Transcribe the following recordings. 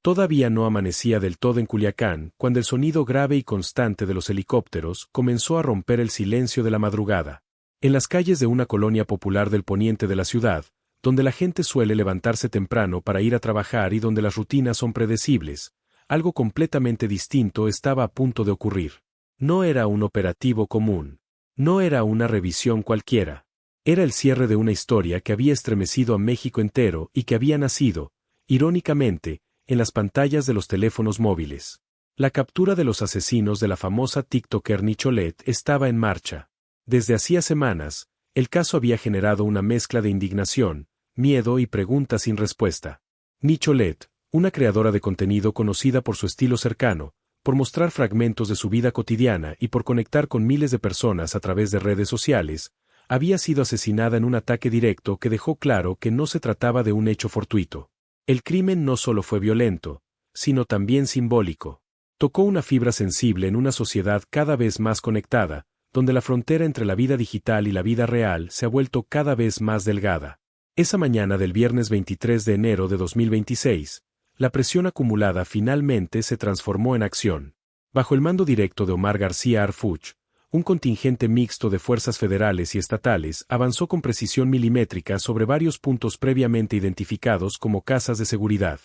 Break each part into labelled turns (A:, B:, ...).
A: Todavía no amanecía del todo en Culiacán, cuando el sonido grave y constante de los helicópteros comenzó a romper el silencio de la madrugada. En las calles de una colonia popular del poniente de la ciudad, donde la gente suele levantarse temprano para ir a trabajar y donde las rutinas son predecibles, algo completamente distinto estaba a punto de ocurrir. No era un operativo común. No era una revisión cualquiera. Era el cierre de una historia que había estremecido a México entero y que había nacido, irónicamente, en las pantallas de los teléfonos móviles. La captura de los asesinos de la famosa TikToker Nicholet estaba en marcha. Desde hacía semanas, el caso había generado una mezcla de indignación, miedo y preguntas sin respuesta. Nicholet, una creadora de contenido conocida por su estilo cercano, por mostrar fragmentos de su vida cotidiana y por conectar con miles de personas a través de redes sociales, había sido asesinada en un ataque directo que dejó claro que no se trataba de un hecho fortuito. El crimen no solo fue violento, sino también simbólico. Tocó una fibra sensible en una sociedad cada vez más conectada, donde la frontera entre la vida digital y la vida real se ha vuelto cada vez más delgada. Esa mañana del viernes 23 de enero de 2026, la presión acumulada finalmente se transformó en acción. Bajo el mando directo de Omar García Harfuch, un contingente mixto de fuerzas federales y estatales avanzó con precisión milimétrica sobre varios puntos previamente identificados como casas de seguridad.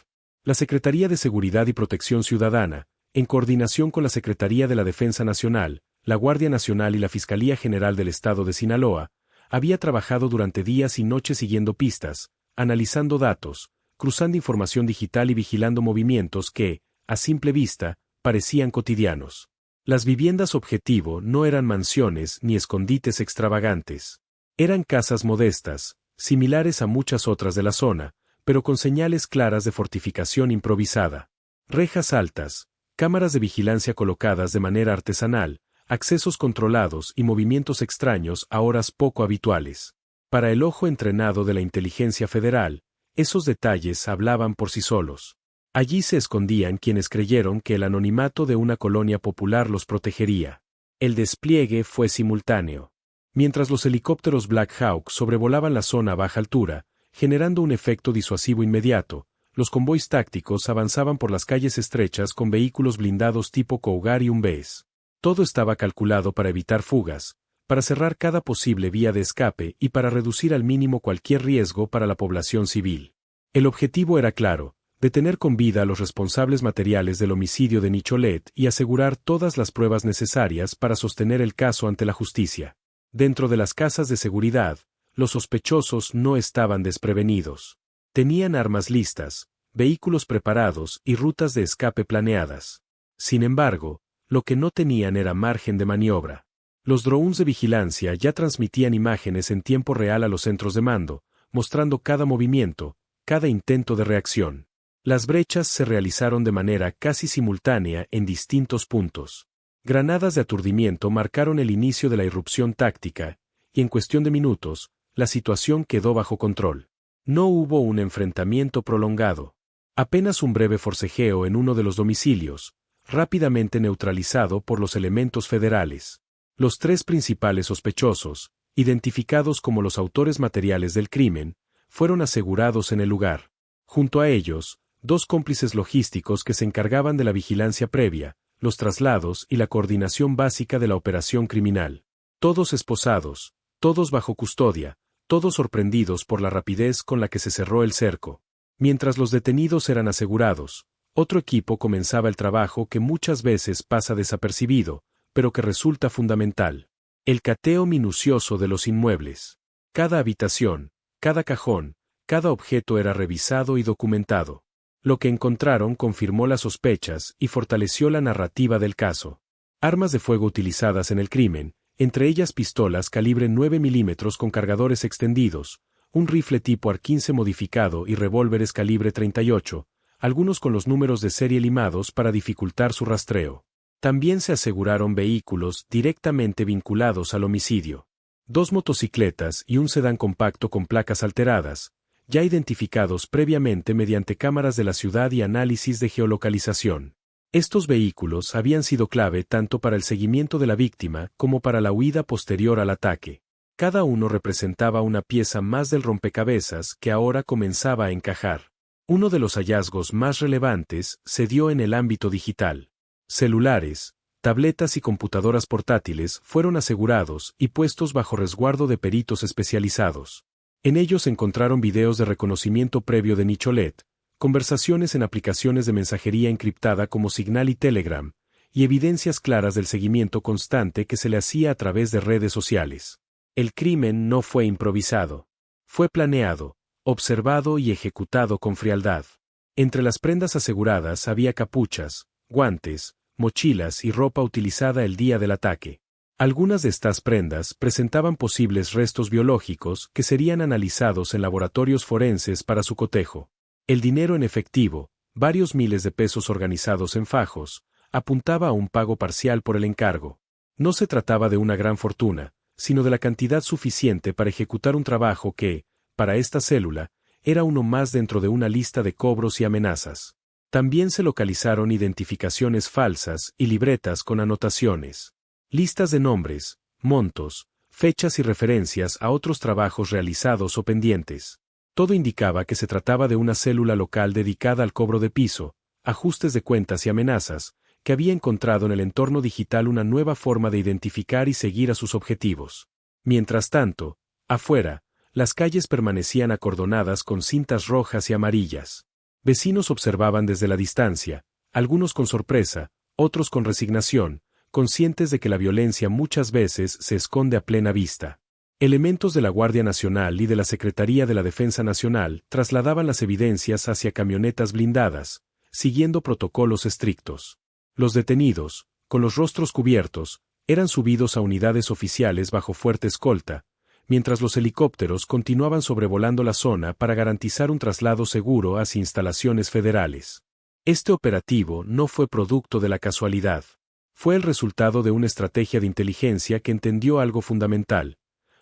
A: La Secretaría de Seguridad y Protección Ciudadana, en coordinación con la Secretaría de la Defensa Nacional, la Guardia Nacional y la Fiscalía General del Estado de Sinaloa, había trabajado durante días y noches siguiendo pistas, analizando datos, cruzando información digital y vigilando movimientos que, a simple vista, parecían cotidianos. Las viviendas objetivo no eran mansiones ni escondites extravagantes. Eran casas modestas, similares a muchas otras de la zona, pero con señales claras de fortificación improvisada. Rejas altas, cámaras de vigilancia colocadas de manera artesanal, accesos controlados y movimientos extraños a horas poco habituales. Para el ojo entrenado de la inteligencia federal, esos detalles hablaban por sí solos. Allí se escondían quienes creyeron que el anonimato de una colonia popular los protegería. El despliegue fue simultáneo. Mientras los helicópteros Black Hawk sobrevolaban la zona a baja altura, generando un efecto disuasivo inmediato, los convoys tácticos avanzaban por las calles estrechas con vehículos blindados tipo Cougar y Humvees. Todo estaba calculado para evitar fugas, para cerrar cada posible vía de escape y para reducir al mínimo cualquier riesgo para la población civil. El objetivo era claro: detener con vida a los responsables materiales del homicidio de Nicholet y asegurar todas las pruebas necesarias para sostener el caso ante la justicia. Dentro de las casas de seguridad, los sospechosos no estaban desprevenidos. Tenían armas listas, vehículos preparados y rutas de escape planeadas. Sin embargo, lo que no tenían era margen de maniobra. Los drones de vigilancia ya transmitían imágenes en tiempo real a los centros de mando, mostrando cada movimiento, cada intento de reacción. Las brechas se realizaron de manera casi simultánea en distintos puntos. Granadas de aturdimiento marcaron el inicio de la irrupción táctica, y en cuestión de minutos, la situación quedó bajo control. No hubo un enfrentamiento prolongado. Apenas un breve forcejeo en uno de los domicilios, rápidamente neutralizado por los elementos federales. Los tres principales sospechosos, identificados como los autores materiales del crimen, fueron asegurados en el lugar. Junto a ellos, dos cómplices logísticos que se encargaban de la vigilancia previa, los traslados y la coordinación básica de la operación criminal. Todos esposados, todos bajo custodia, todos sorprendidos por la rapidez con la que se cerró el cerco. Mientras los detenidos eran asegurados, otro equipo comenzaba el trabajo que muchas veces pasa desapercibido, pero que resulta fundamental: el cateo minucioso de los inmuebles. Cada habitación, cada cajón, cada objeto era revisado y documentado. Lo que encontraron confirmó las sospechas y fortaleció la narrativa del caso. Armas de fuego utilizadas en el crimen, entre ellas pistolas calibre 9 milímetros con cargadores extendidos, un rifle tipo AR-15 modificado y revólveres calibre 38, algunos con los números de serie limados para dificultar su rastreo. También se aseguraron vehículos directamente vinculados al homicidio. 2 motocicletas y un sedán compacto con placas alteradas, ya identificados previamente mediante cámaras de la ciudad y análisis de geolocalización. Estos vehículos habían sido clave tanto para el seguimiento de la víctima como para la huida posterior al ataque. Cada uno representaba una pieza más del rompecabezas que ahora comenzaba a encajar. Uno de los hallazgos más relevantes se dio en el ámbito digital. Celulares, tabletas y computadoras portátiles fueron asegurados y puestos bajo resguardo de peritos especializados. En ellos encontraron videos de reconocimiento previo de Nicholet, conversaciones en aplicaciones de mensajería encriptada como Signal y Telegram, y evidencias claras del seguimiento constante que se le hacía a través de redes sociales. El crimen no fue improvisado. Fue planeado, observado y ejecutado con frialdad. Entre las prendas aseguradas había capuchas, guantes, mochilas y ropa utilizada el día del ataque. Algunas de estas prendas presentaban posibles restos biológicos que serían analizados en laboratorios forenses para su cotejo. El dinero en efectivo, varios miles de pesos organizados en fajos, apuntaba a un pago parcial por el encargo. No se trataba de una gran fortuna, sino de la cantidad suficiente para ejecutar un trabajo que, para esta célula, era uno más dentro de una lista de cobros y amenazas. También se localizaron identificaciones falsas y libretas con anotaciones. Listas de nombres, montos, fechas y referencias a otros trabajos realizados o pendientes. Todo indicaba que se trataba de una célula local dedicada al cobro de piso, ajustes de cuentas y amenazas, que había encontrado en el entorno digital una nueva forma de identificar y seguir a sus objetivos. Mientras tanto, afuera, las calles permanecían acordonadas con cintas rojas y amarillas. Vecinos observaban desde la distancia, algunos con sorpresa, otros con resignación, conscientes de que la violencia muchas veces se esconde a plena vista. Elementos de la Guardia Nacional y de la Secretaría de la Defensa Nacional trasladaban las evidencias hacia camionetas blindadas, siguiendo protocolos estrictos. Los detenidos, con los rostros cubiertos, eran subidos a unidades oficiales bajo fuerte escolta, mientras los helicópteros continuaban sobrevolando la zona para garantizar un traslado seguro hacia instalaciones federales. Este operativo no fue producto de la casualidad. Fue el resultado de una estrategia de inteligencia que entendió algo fundamental.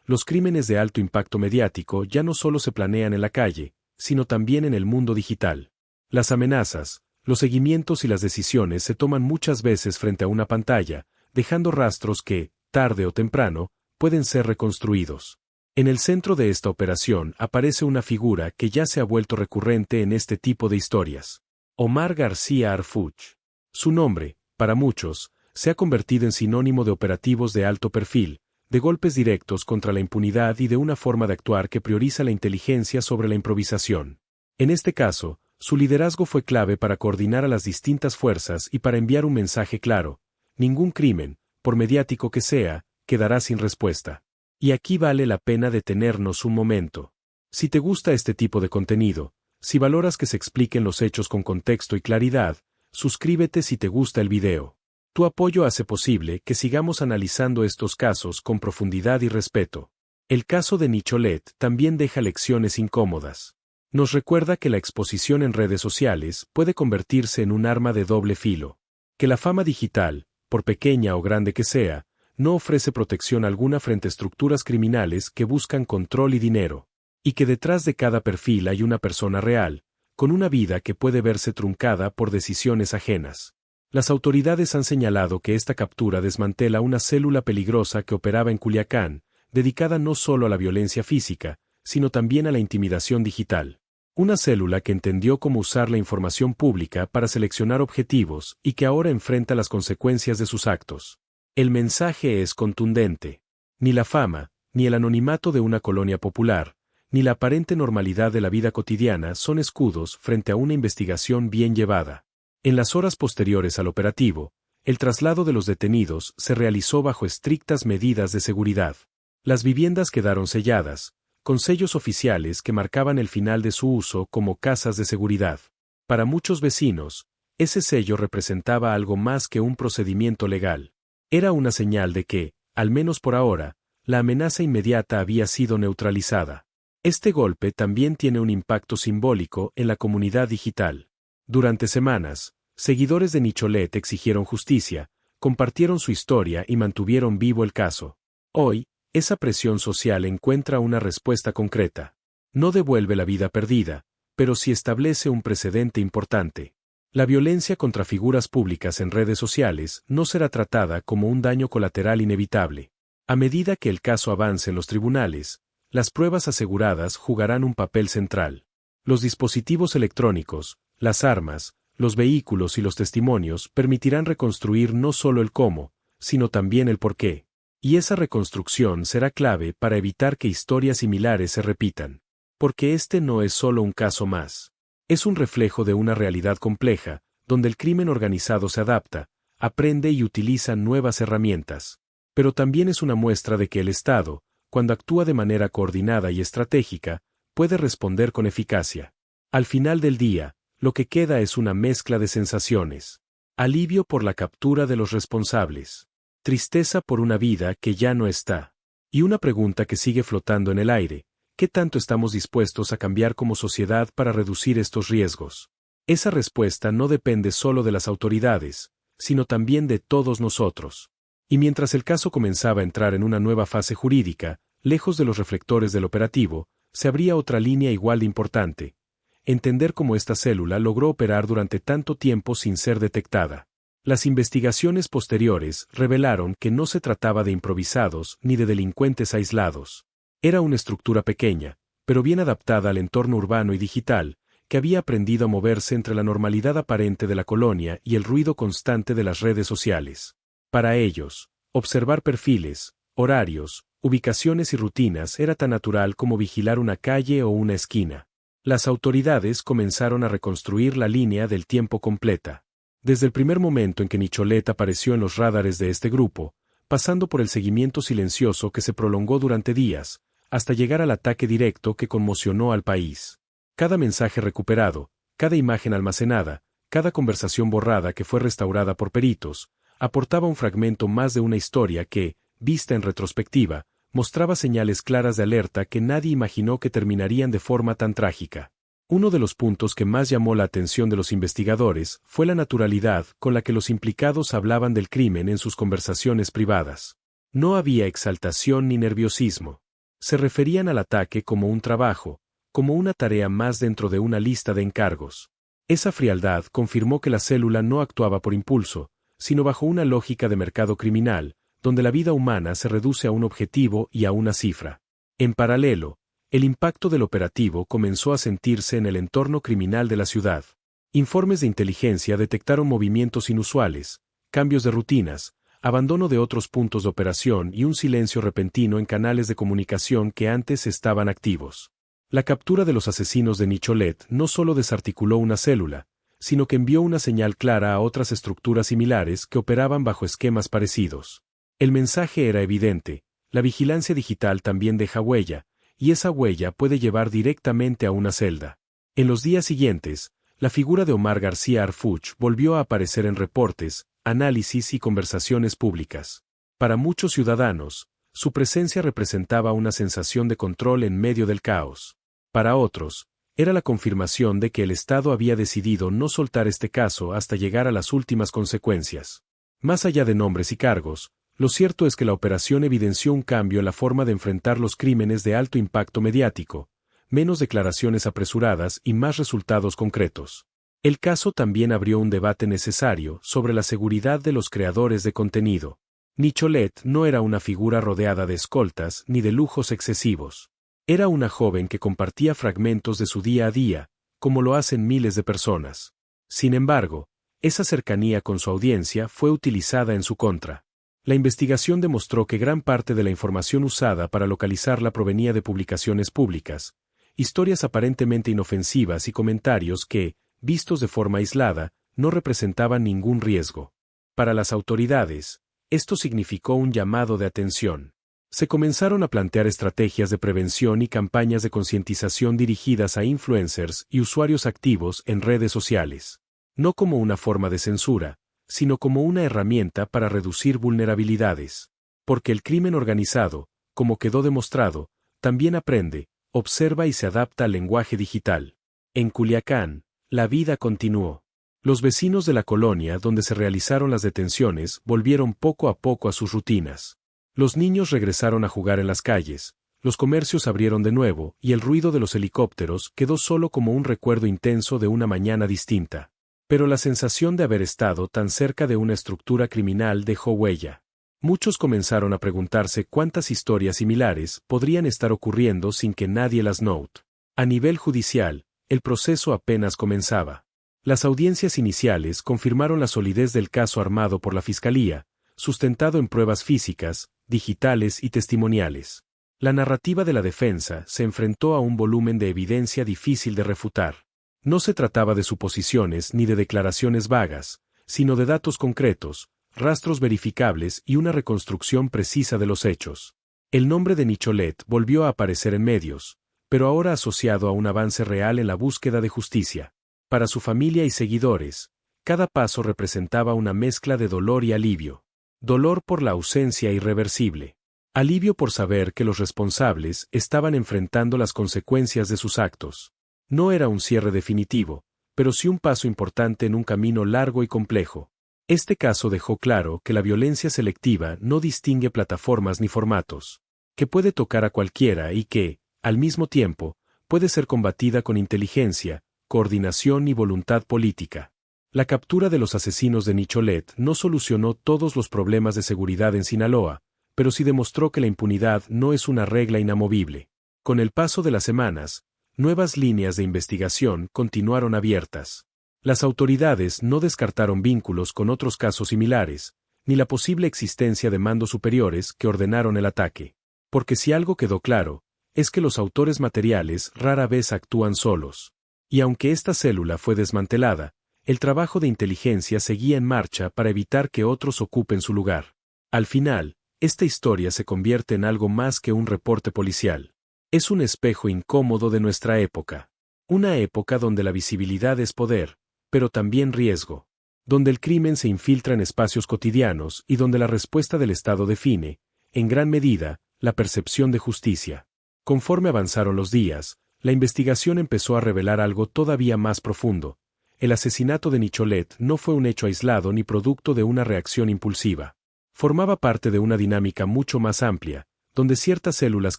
A: Los crímenes de alto impacto mediático ya no solo se planean en la calle, sino también en el mundo digital. Las amenazas, los seguimientos y las decisiones se toman muchas veces frente a una pantalla, dejando rastros que, tarde o temprano, pueden ser reconstruidos. En el centro de esta operación aparece una figura que ya se ha vuelto recurrente en este tipo de historias. Omar García Harfuch. Su nombre, para muchos, se ha convertido en sinónimo de operativos de alto perfil, de golpes directos contra la impunidad y de una forma de actuar que prioriza la inteligencia sobre la improvisación. En este caso, su liderazgo fue clave para coordinar a las distintas fuerzas y para enviar un mensaje claro: ningún crimen, por mediático que sea, quedará sin respuesta. Y aquí vale la pena detenernos un momento. Si te gusta este tipo de contenido, si valoras que se expliquen los hechos con contexto y claridad, suscríbete si te gusta el video. Tu apoyo hace posible que sigamos analizando estos casos con profundidad y respeto. El caso de Nicholet también deja lecciones incómodas. Nos recuerda que la exposición en redes sociales puede convertirse en un arma de doble filo. Que la fama digital, por pequeña o grande que sea, no ofrece protección alguna frente a estructuras criminales que buscan control y dinero. Y que detrás de cada perfil hay una persona real, con una vida que puede verse truncada por decisiones ajenas. Las autoridades han señalado que esta captura desmantela una célula peligrosa que operaba en Culiacán, dedicada no solo a la violencia física, sino también a la intimidación digital. Una célula que entendió cómo usar la información pública para seleccionar objetivos y que ahora enfrenta las consecuencias de sus actos. El mensaje es contundente. Ni la fama, ni el anonimato de una colonia popular, ni la aparente normalidad de la vida cotidiana son escudos frente a una investigación bien llevada. En las horas posteriores al operativo, el traslado de los detenidos se realizó bajo estrictas medidas de seguridad. Las viviendas quedaron selladas, con sellos oficiales que marcaban el final de su uso como casas de seguridad. Para muchos vecinos, ese sello representaba algo más que un procedimiento legal. Era una señal de que, al menos por ahora, la amenaza inmediata había sido neutralizada. Este golpe también tiene un impacto simbólico en la comunidad digital. Durante semanas, seguidores de Nicholet exigieron justicia, compartieron su historia y mantuvieron vivo el caso. Hoy, esa presión social encuentra una respuesta concreta. No devuelve la vida perdida, pero sí establece un precedente importante. La violencia contra figuras públicas en redes sociales no será tratada como un daño colateral inevitable. A medida que el caso avance en los tribunales, las pruebas aseguradas jugarán un papel central. Los dispositivos electrónicos, las armas, los vehículos y los testimonios permitirán reconstruir no solo el cómo, sino también el por qué. Y esa reconstrucción será clave para evitar que historias similares se repitan. Porque este no es solo un caso más. Es un reflejo de una realidad compleja, donde el crimen organizado se adapta, aprende y utiliza nuevas herramientas. Pero también es una muestra de que el Estado, cuando actúa de manera coordinada y estratégica, puede responder con eficacia. Al final del día, lo que queda es una mezcla de sensaciones. Alivio por la captura de los responsables. Tristeza por una vida que ya no está. Y una pregunta que sigue flotando en el aire: ¿qué tanto estamos dispuestos a cambiar como sociedad para reducir estos riesgos? Esa respuesta no depende solo de las autoridades, sino también de todos nosotros. Y mientras el caso comenzaba a entrar en una nueva fase jurídica, lejos de los reflectores del operativo, se abría otra línea igual de importante: entender cómo esta célula logró operar durante tanto tiempo sin ser detectada. Las investigaciones posteriores revelaron que no se trataba de improvisados ni de delincuentes aislados. Era una estructura pequeña, pero bien adaptada al entorno urbano y digital, que había aprendido a moverse entre la normalidad aparente de la colonia y el ruido constante de las redes sociales. Para ellos, observar perfiles, horarios, ubicaciones y rutinas era tan natural como vigilar una calle o una esquina. Las autoridades comenzaron a reconstruir la línea del tiempo completa. Desde el primer momento en que Michelet apareció en los radares de este grupo, pasando por el seguimiento silencioso que se prolongó durante días, hasta llegar al ataque directo que conmocionó al país. Cada mensaje recuperado, cada imagen almacenada, cada conversación borrada que fue restaurada por peritos, aportaba un fragmento más de una historia que, vista en retrospectiva, mostraba señales claras de alerta que nadie imaginó que terminarían de forma tan trágica. Uno de los puntos que más llamó la atención de los investigadores fue la naturalidad con la que los implicados hablaban del crimen en sus conversaciones privadas. No había exaltación ni nerviosismo. Se referían al ataque como un trabajo, como una tarea más dentro de una lista de encargos. Esa frialdad confirmó que la célula no actuaba por impulso, sino bajo una lógica de mercado criminal, donde la vida humana se reduce a un objetivo y a una cifra. En paralelo, el impacto del operativo comenzó a sentirse en el entorno criminal de la ciudad. Informes de inteligencia detectaron movimientos inusuales, cambios de rutinas, abandono de otros puntos de operación y un silencio repentino en canales de comunicación que antes estaban activos. La captura de los asesinos de Michelet no solo desarticuló una célula, sino que envió una señal clara a otras estructuras similares que operaban bajo esquemas parecidos. El mensaje era evidente: la vigilancia digital también deja huella, y esa huella puede llevar directamente a una celda. En los días siguientes, la figura de Omar García Harfuch volvió a aparecer en reportes, análisis y conversaciones públicas. Para muchos ciudadanos, su presencia representaba una sensación de control en medio del caos. Para otros, era la confirmación de que el Estado había decidido no soltar este caso hasta llegar a las últimas consecuencias. Más allá de nombres y cargos, lo cierto es que la operación evidenció un cambio en la forma de enfrentar los crímenes de alto impacto mediático: menos declaraciones apresuradas y más resultados concretos. El caso también abrió un debate necesario sobre la seguridad de los creadores de contenido. Michelet no era una figura rodeada de escoltas ni de lujos excesivos. Era una joven que compartía fragmentos de su día a día, como lo hacen miles de personas. Sin embargo, esa cercanía con su audiencia fue utilizada en su contra. La investigación demostró que gran parte de la información usada para localizarla provenía de publicaciones públicas, historias aparentemente inofensivas y comentarios que, vistos de forma aislada, no representaban ningún riesgo. Para las autoridades, esto significó un llamado de atención. Se comenzaron a plantear estrategias de prevención y campañas de concientización dirigidas a influencers y usuarios activos en redes sociales. No como una forma de censura, sino como una herramienta para reducir vulnerabilidades. Porque el crimen organizado, como quedó demostrado, también aprende, observa y se adapta al lenguaje digital. En Culiacán, la vida continuó. Los vecinos de la colonia donde se realizaron las detenciones volvieron poco a poco a sus rutinas. Los niños regresaron a jugar en las calles, los comercios abrieron de nuevo y el ruido de los helicópteros quedó solo como un recuerdo intenso de una mañana distinta. Pero la sensación de haber estado tan cerca de una estructura criminal dejó huella. Muchos comenzaron a preguntarse cuántas historias similares podrían estar ocurriendo sin que nadie las note. A nivel judicial, el proceso apenas comenzaba. Las audiencias iniciales confirmaron la solidez del caso armado por la Fiscalía, sustentado en pruebas físicas, digitales y testimoniales. La narrativa de la defensa se enfrentó a un volumen de evidencia difícil de refutar. No se trataba de suposiciones ni de declaraciones vagas, sino de datos concretos, rastros verificables y una reconstrucción precisa de los hechos. El nombre de Nicholet volvió a aparecer en medios, pero ahora asociado a un avance real en la búsqueda de justicia. Para su familia y seguidores, cada paso representaba una mezcla de dolor y alivio. Dolor por la ausencia irreversible. Alivio por saber que los responsables estaban enfrentando las consecuencias de sus actos. No era un cierre definitivo, pero sí un paso importante en un camino largo y complejo. Este caso dejó claro que la violencia selectiva no distingue plataformas ni formatos, que puede tocar a cualquiera y que, al mismo tiempo, puede ser combatida con inteligencia, coordinación y voluntad política. La captura de los asesinos de Nicholet no solucionó todos los problemas de seguridad en Sinaloa, pero sí demostró que la impunidad no es una regla inamovible. Con el paso de las semanas, nuevas líneas de investigación continuaron abiertas. Las autoridades no descartaron vínculos con otros casos similares, ni la posible existencia de mandos superiores que ordenaron el ataque. Porque si algo quedó claro, es que los autores materiales rara vez actúan solos. Y aunque esta célula fue desmantelada, el trabajo de inteligencia seguía en marcha para evitar que otros ocupen su lugar. Al final, esta historia se convierte en algo más que un reporte policial. Es un espejo incómodo de nuestra época. Una época donde la visibilidad es poder, pero también riesgo. Donde el crimen se infiltra en espacios cotidianos y donde la respuesta del Estado define, en gran medida, la percepción de justicia. Conforme avanzaron los días, la investigación empezó a revelar algo todavía más profundo. El asesinato de Nicholet no fue un hecho aislado ni producto de una reacción impulsiva. Formaba parte de una dinámica mucho más amplia, donde ciertas células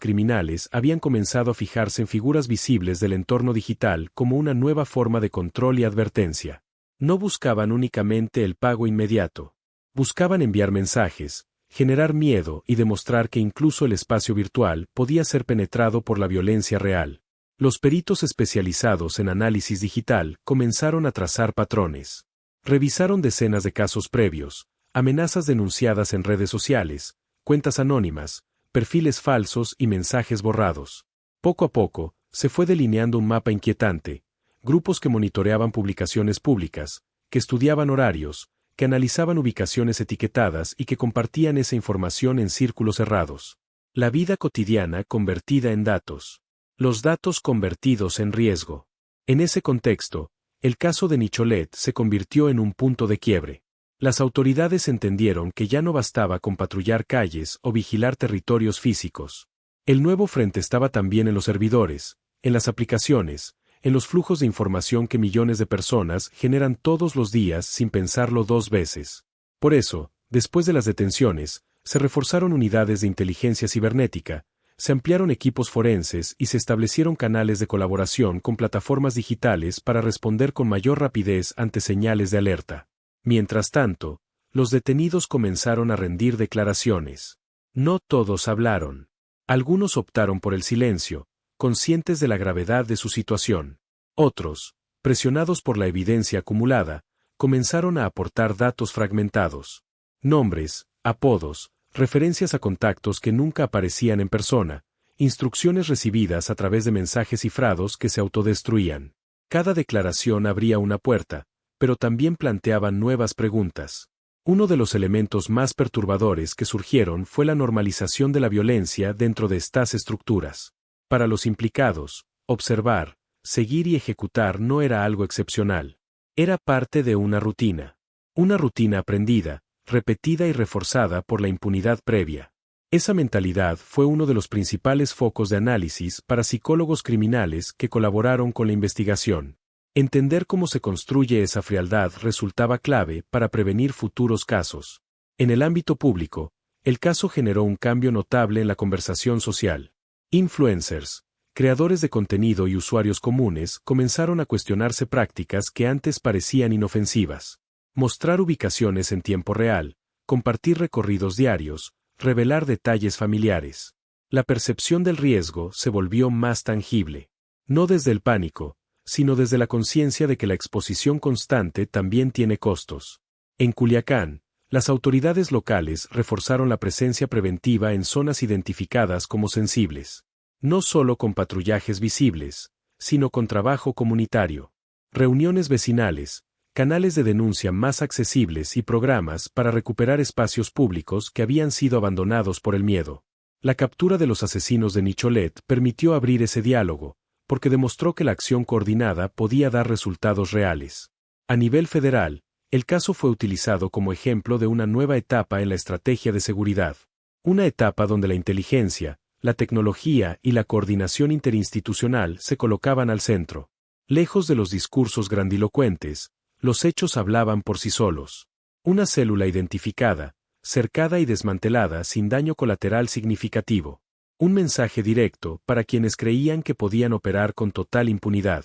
A: criminales habían comenzado a fijarse en figuras visibles del entorno digital como una nueva forma de control y advertencia. No buscaban únicamente el pago inmediato. Buscaban enviar mensajes, generar miedo y demostrar que incluso el espacio virtual podía ser penetrado por la violencia real. Los peritos especializados en análisis digital comenzaron a trazar patrones. Revisaron decenas de casos previos, amenazas denunciadas en redes sociales, cuentas anónimas, perfiles falsos y mensajes borrados. Poco a poco, se fue delineando un mapa inquietante, grupos que monitoreaban publicaciones públicas, que estudiaban horarios, que analizaban ubicaciones etiquetadas y que compartían esa información en círculos cerrados. La vida cotidiana convertida en datos. Los datos convertidos en riesgo. En ese contexto, el caso de Nicholet se convirtió en un punto de quiebre. Las autoridades entendieron que ya no bastaba con patrullar calles o vigilar territorios físicos. El nuevo frente estaba también en los servidores, en las aplicaciones, en los flujos de información que millones de personas generan todos los días sin pensarlo dos veces. Por eso, después de las detenciones, se reforzaron unidades de inteligencia cibernética, se ampliaron equipos forenses y se establecieron canales de colaboración con plataformas digitales para responder con mayor rapidez ante señales de alerta. Mientras tanto, los detenidos comenzaron a rendir declaraciones. No todos hablaron. Algunos optaron por el silencio, conscientes de la gravedad de su situación. Otros, presionados por la evidencia acumulada, comenzaron a aportar datos fragmentados. Nombres, apodos, referencias a contactos que nunca aparecían en persona, instrucciones recibidas a través de mensajes cifrados que se autodestruían. Cada declaración abría una puerta, pero también planteaban nuevas preguntas. Uno de los elementos más perturbadores que surgieron fue la normalización de la violencia dentro de estas estructuras. Para los implicados, observar, seguir y ejecutar no era algo excepcional. Era parte de una rutina. Una rutina aprendida, repetida y reforzada por la impunidad previa. Esa mentalidad fue uno de los principales focos de análisis para psicólogos criminales que colaboraron con la investigación. Entender cómo se construye esa frialdad resultaba clave para prevenir futuros casos. En el ámbito público, el caso generó un cambio notable en la conversación social. Influencers, creadores de contenido y usuarios comunes comenzaron a cuestionarse prácticas que antes parecían inofensivas. Mostrar ubicaciones en tiempo real, compartir recorridos diarios, revelar detalles familiares. La percepción del riesgo se volvió más tangible. No desde el pánico, sino desde la conciencia de que la exposición constante también tiene costos. En Culiacán, las autoridades locales reforzaron la presencia preventiva en zonas identificadas como sensibles. No solo con patrullajes visibles, sino con trabajo comunitario, reuniones vecinales, canales de denuncia más accesibles y programas para recuperar espacios públicos que habían sido abandonados por el miedo. La captura de los asesinos de Nicholet permitió abrir ese diálogo, porque demostró que la acción coordinada podía dar resultados reales. A nivel federal, el caso fue utilizado como ejemplo de una nueva etapa en la estrategia de seguridad. Una etapa donde la inteligencia, la tecnología y la coordinación interinstitucional se colocaban al centro. Lejos de los discursos grandilocuentes, los hechos hablaban por sí solos. Una célula identificada, cercada y desmantelada sin daño colateral significativo. Un mensaje directo para quienes creían que podían operar con total impunidad.